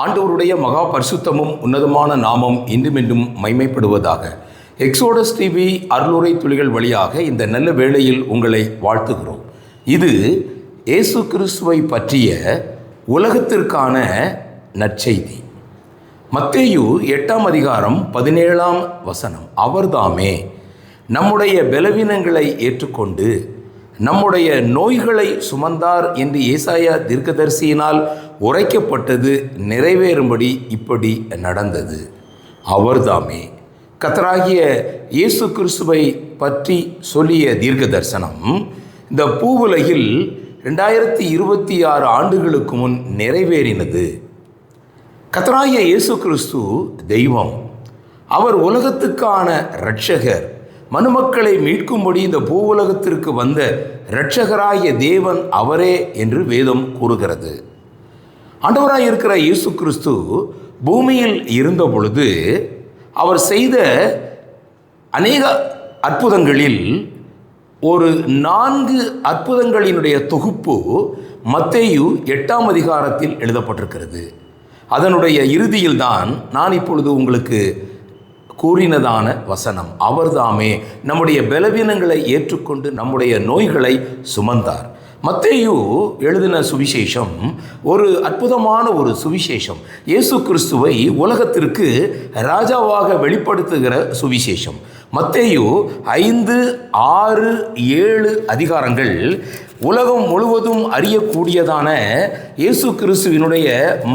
ஆண்டவருடைய மகா பரிசுத்தமும் உன்னதமான நாமம் இன்றும் மைமைப்படுவதாக. எக்ஸோடஸ் டிவி அருளுரை துளிகள் வழியாக இந்த நல்ல வேளையில் உங்களை வாழ்த்துகிறோம். இது இயேசு கிறிஸ்துவை பற்றிய உலகத்திற்கான நற்செய்தி. மத்தேயு 8ஆம் அதிகாரம் 17ஆம் வசனம். அவர்தாமே நம்முடைய பலவீனங்களை ஏற்றுக்கொண்டு நம்முடைய நோய்களை சுமந்தார் என்று ஏசாயா தீர்க்கதரிசியினால் உரைக்கப்பட்டது நிறைவேறும்படி இப்படி நடந்தது. அவர்தாமே கர்த்தராகிய இயேசு கிறிஸ்துவை பற்றி சொல்லிய தீர்க்க தரிசனம் இந்த பூவுலகில் 2026 ஆண்டுகளுக்கு முன் நிறைவேறினது. கர்த்தராகிய இயேசு கிறிஸ்து தெய்வம். அவர் உலகத்துக்கான இரட்சகர். மனுமக்களை மீட்கும்படி இந்த பூவுலகத்திற்கு வந்த இரட்சகராகிய தேவன் அவரே என்று வேதம் கூறுகிறது. ஆண்டவராய் இருக்கிற இயேசு கிறிஸ்து பூமியில் இருந்த பொழுது அவர் செய்த அநேக அற்புதங்களில் ஒரு 4 அற்புதங்களினுடைய தொகுப்பு மத்தேயு 8ஆம் அதிகாரத்தில் எழுதப்பட்டிருக்கிறது. அதனுடைய இறுதியில் தான் நான் இப்பொழுது உங்களுக்கு கூறினதான வசனம். அவர்தாமே நம்முடைய பலவீனங்களை ஏற்றுக்கொண்டு நம்முடைய நோய்களை சுமந்தார். மத்தேயு எழுதின சுவிசேஷம் ஒரு அற்புதமான ஒரு சுவிசேஷம். இயேசு கிறிஸ்துவை உலகத்திற்கு ராஜாவாக வெளிப்படுத்துகிற சுவிசேஷம். மத்தேயு 5, 6, 7 அதிகாரங்கள் உலகம் முழுவதும் அறியக்கூடியதான இயேசு கிறிஸ்துவினுடைய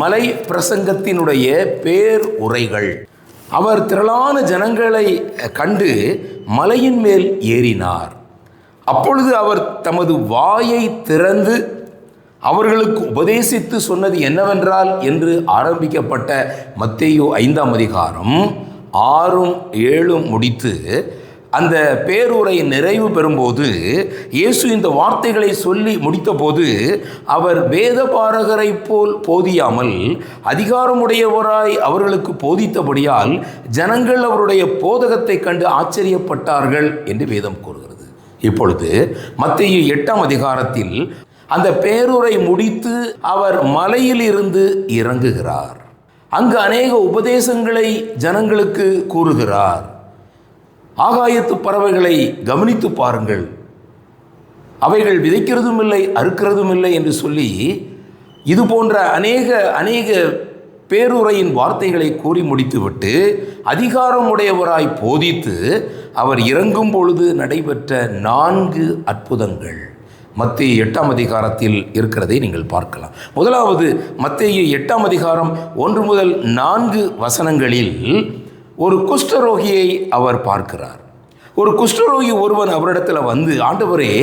மலை பிரசங்கத்தினுடைய பேர் உரைகள். அவர் திரளான ஜனங்களை கண்டு மலையின் மேல் ஏறினார். அப்பொழுது அவர் தமது வாயை திறந்து அவர்களுக்கு உபதேசித்து சொன்னது என்னவென்றால் என்று ஆரம்பிக்கப்பட்ட மத்தேயு 5ஆம் அதிகாரம் 6, 7 முடித்து அந்த பேருரை நிறைவு பெறும்போது இயேசு இந்த வார்த்தைகளை சொல்லி முடித்தபோது அவர் வேதபாரகரை போல் போதியாமல் அதிகாரமுடையவராய் அவர்களுக்கு போதித்தபடியால் ஜனங்கள் அவருடைய போதகத்தை கண்டு ஆச்சரியப்பட்டார்கள் என்று வேதம் கூறுகிறது. இப்பொழுது மத்தேயு 8ஆம் அதிகாரத்தில் அந்த பேருரை முடித்து அவர் மலையில் இருந்து இறங்குகிறார். அங்கு அநேக உபதேசங்களை ஜனங்களுக்கு கூறுகிறார். ஆகாயத்து பறவைகளை கவனித்து பாருங்கள், அவைகள் விதைக்கிறதும் இல்லை அறுக்கிறதும் இல்லை என்று சொல்லி இது போன்ற அநேக பேருரையின் வார்த்தைகளை கூறி முடித்துவிட்டு அதிகாரம் உடையவராய் போதித்து அவர் இறங்கும் பொழுது நடைபெற்ற 4 அற்புதங்கள் மத்தேயு 8ஆம் அதிகாரத்தில் இருக்கிறதை நீங்கள் பார்க்கலாம். முதலாவது மத்தேயு 8ஆம் அதிகாரம் 1 முதல் 4 வசனங்களில் ஒரு குஷ்டரோகியை அவர் பார்க்கிறார். ஒரு குஷ்டரோகி ஒருவன் அவரிடத்தில் வந்து, ஆண்டவரே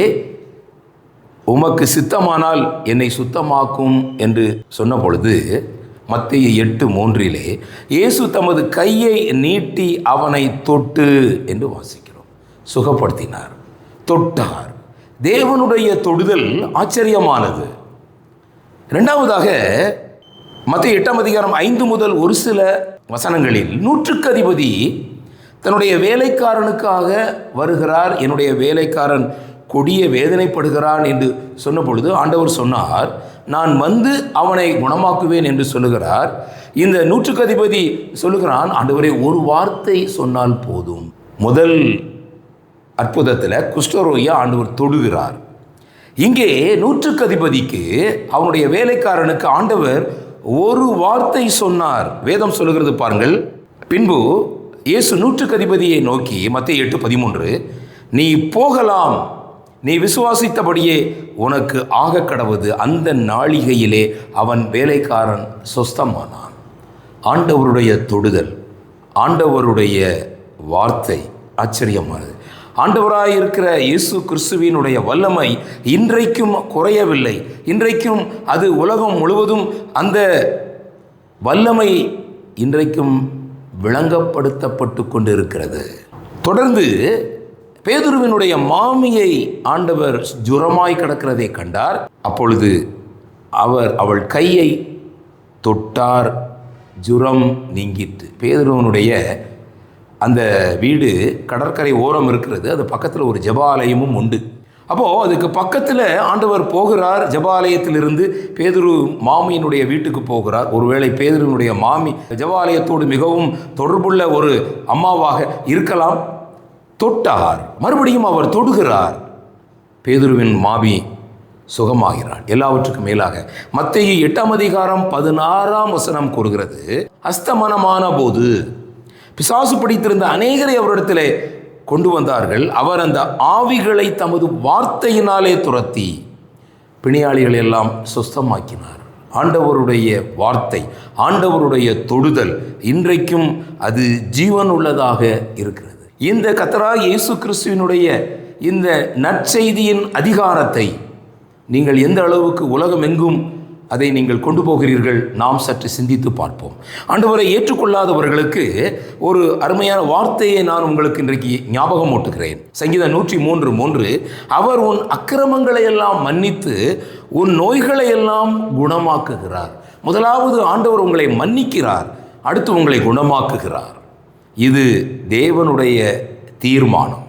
உமக்கு சித்தமானால் என்னை சுத்தமாக்கும் என்று சொன்ன பொழுது மத்தேயு 8:3 இயேசு தமது கையை நீட்டி அவனை தொட்டு என்று வாசிக்கிறோம். சுகப்படுத்தினார், தொட்டார். தேவனுடைய தொடுதல் ஆச்சரியமானது. இரண்டாவதாக மத்தேயு 8ஆம் அதிகாரம் 5 முதல் ஒரு சில வசனங்களில் நூற்றுக்கு அதிபதி தன்னுடைய வேலைக்காரனுக்காக வருகிறார். என்னுடைய வேலைக்காரன் கொடிய வேதனைப்படுகிறான் என்று சொன்ன பொழுது ஆண்டவர் சொன்னார், நான் வந்து அவனை குணமாக்குவேன் என்று சொல்லுகிறார். இந்த நூற்றுக்கு அதிபதி சொல்லுகிறான், ஆண்டவரே ஒரு வார்த்தை சொன்னால் போதும். முதல் அற்புதத்தில் குஷ்டரோகியை ஆண்டவர் தொடுகிறார். இங்கே நூற்றுக்கு அதிபதிக்கு அவனுடைய வேலைக்காரனுக்கு ஆண்டவர் ஒரு வார்த்தை சொன்னார். வேதம் சொல்லுகிறது பாருங்கள். பின்பு இயேசு நூற்றுக்கு அதிபதியை நோக்கி மத்தேயு 8:13 நீ போகலாம், நீ விசுவாசித்தபடியே உனக்கு ஆக கடவுது. அந்த நாளிகையிலே அவன் வேலைக்காரன் சொஸ்தமானான். ஆண்டவருடைய தொடுதல், ஆண்டவருடைய வார்த்தை ஆச்சரியமானது. ஆண்டவராயிருக்கிற இயேசு கிறிஸ்துவினுடைய வல்லமை இன்றைக்கும் குறையவில்லை. இன்றைக்கும் அது உலகம் முழுவதும் அந்த வல்லமை இன்றைக்கும் விளங்கப்படுத்தப்பட்டு கொண்டிருக்கிறது. தொடர்ந்து பேதுருவினுடைய மாமியை ஆண்டவர் ஜுரமாய் கிடக்கிறதை கண்டார். அப்பொழுது அவள் கையை தொட்டார், ஜுரம் நீங்கிற்று. பேதுருவினுடைய அந்த வீடு கடற்கரை ஓரம் இருக்கிறது. அது பக்கத்தில் ஒரு ஜெபாலயமும் உண்டு. அப்போது அதுக்கு பக்கத்தில் ஆண்டவர் போகிறார். ஜெபாலயத்திலிருந்து பேதுரு மாமியினுடைய வீட்டுக்கு போகிறார். ஒருவேளை பேதுருவினுடைய மாமி ஜெபாலயத்தோடு மிகவும் தொடர்புள்ள ஒரு அம்மாவாக இருக்கலாம். தொட்டார். மறுபடியும் அவர் தொடுகிறார். பேதுருவின் மாமி சுகமாகிறார். எல்லாவற்றுக்கும் மேலாக மத்தேயு 8:16 கூறுகிறது, அஸ்தமனமான போது பிசாசு பிடித்திருந்த அநேகரை அவரிடத்திலே கொண்டு வந்தார்கள். அவர் அந்த ஆவிகளை தமது வார்த்தையினாலே துரத்தி பிணியாளிகளை எல்லாம் சுஸ்தமாக்கினார். ஆண்டவருடைய வார்த்தை, ஆண்டவருடைய தொடுதல் இன்றைக்கும் அது ஜீவன் உள்ளதாக இருக்கிறது. இந்த கர்த்தராகிய இயேசு கிறிஸ்துவினுடைய இந்த நற்செய்தியின் அதிகாரத்தை நீங்கள் எந்த அளவுக்கு உலகமெங்கும் அதை நீங்கள் கொண்டு போகிறீர்கள், நாம் சற்று சிந்தித்து பார்ப்போம். ஆண்டவரை ஏற்றுக்கொள்ளாதவர்களுக்கு ஒரு அருமையான வார்த்தையை நான் உங்களுக்கு இன்றைக்கு ஞாபகம் ஊட்டுகிறேன். சங்கீதம் 103:3, அவர் உன் அக்கிரமங்களை எல்லாம் மன்னித்து உன் நோய்களை எல்லாம் குணமாக்குகிறார். முதலாவது ஆண்டவர் உங்களை மன்னிக்கிறார், அடுத்து உங்களை குணமாக்குகிறார். இது தேவனுடைய தீர்மானம்.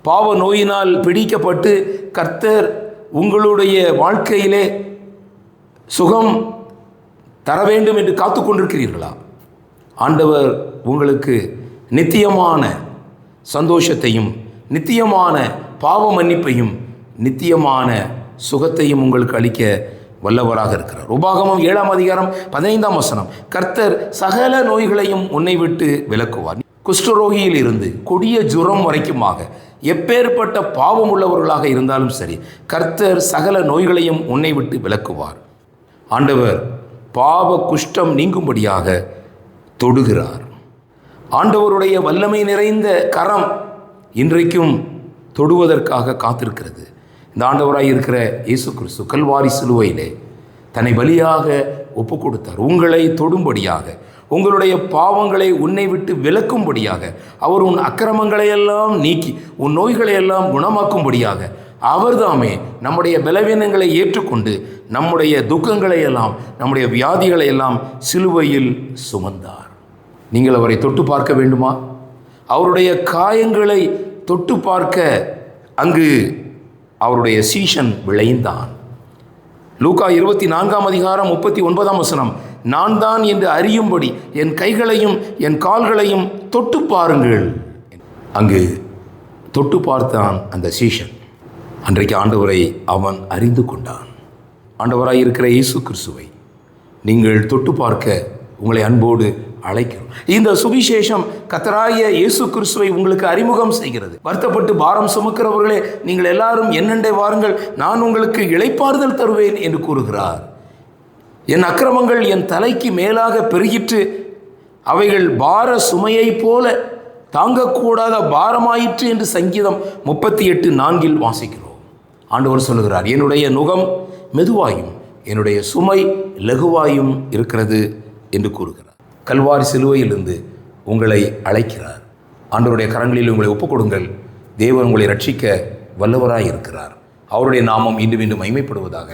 பாவ நோயினால் பிடிக்கப்பட்டு கர்த்தர் உங்களுடைய வாழ்க்கையிலே சுகம் தர வேண்டும் என்று காத்து கொண்டிருக்கிறீர்களா? ஆண்டவர் உங்களுக்கு நித்தியமான சந்தோஷத்தையும் நித்தியமான பாவ மன்னிப்பையும் நித்தியமான சுகத்தையும் உங்களுக்கு அளிக்க வல்லவராக இருக்கிறார். உபாகமம் 7:15 கர்த்தர் சகல நோய்களையும் உன்னை விட்டு விலக்குவார். குஷ்டரோகியில் இருந்து கொடிய ஜுரம் வரைக்குமாக எப்பேற்பட்ட பாவம் உள்ளவர்களாக இருந்தாலும் சரி, கர்த்தர் சகல நோய்களையும் உன்னை விட்டு விலக்குவார். ஆண்டவர் பாவ குஷ்டம் நீங்கும்படியாக தொடுகிறார். ஆண்டவருடைய வல்லமை நிறைந்த கரம் இன்றைக்கும் தொடுவதற்காக காத்திருக்கிறது. இந்த ஆண்டவராக இருக்கிற இயேசு கிறிஸ்து கல்வாரி சிலுவையிலே தன்னை பலியாக ஒப்பு கொடுத்தார். உங்களை தொடும்படியாக, உங்களுடைய பாவங்களை உன்னை விட்டு விலக்கும்படியாக, அவர் உன் அக்கிரமங்களையெல்லாம் நீக்கி உன் நோய்களையெல்லாம் குணமாக்கும்படியாக அவர்தாமே நம்முடைய பலவீனங்களை ஏற்றுக்கொண்டு நம்முடைய துக்கங்களை எல்லாம் நம்முடைய வியாதிகளை எல்லாம் சிலுவையில் சுமந்தார். நீங்கள் அவரை தொட்டு பார்க்க வேண்டுமா? அவருடைய காயங்களை தொட்டு பார்க்க அங்கு அவருடைய சீஷன் விளைந்தான். லூக்கா 24:39 நான் தான் என்று அறியும்படி என் கைகளையும் என் கால்களையும் தொட்டு பாருங்கள். அங்கு தொட்டு பார்த்தான் அந்த சீஷன். அன்றைக்கு ஆண்டவரை அவன் அறிந்து கொண்டான். ஆண்டவராய் இருக்கிற இயேசு கிறிஸ்துவை நீங்கள் தொட்டு பார்க்க உங்களை அன்போடு அழைக்கிறோம். இந்த சுவிசேஷம் கர்த்தராகிய இயேசு கிறிஸ்துவை உங்களுக்கு அறிமுகம் செய்கிறது. வருத்தப்பட்டு பாரம் சுமக்கிறவர்களே, நீங்கள் எல்லாரும் என்னண்டை வாருங்கள், நான் உங்களுக்கு இளைப்பாறுதல் தருவேன் என்று கூறுகிறார். என் அக்கிரமங்கள் என் தலைக்கு மேலாக பெருகிற்று, அவைகள் பார சுமையை போல தாங்கக்கூடாத பாரமாயிற்று என்று சங்கீதம் 38:4 வாசிக்கிறோம். ஆண்டவர் சொல்லுகிறார், என்னுடைய நுகம் மெதுவாயும் என்னுடைய சுமை லகுவாயும் இருக்கிறது என்று கூறுகிறார். கல்வாரி சிலுவையிலிருந்து உங்களை அழைக்கிறார். ஆண்டவருடைய கரங்களில் உங்களை ஒப்புக் கொடுங்கள். தேவன் உங்களை ரட்சிக்க வல்லவராய் இருக்கிறார். அவருடைய நாமம் இன்று மீண்டும் மகிமைப்படுவதாக.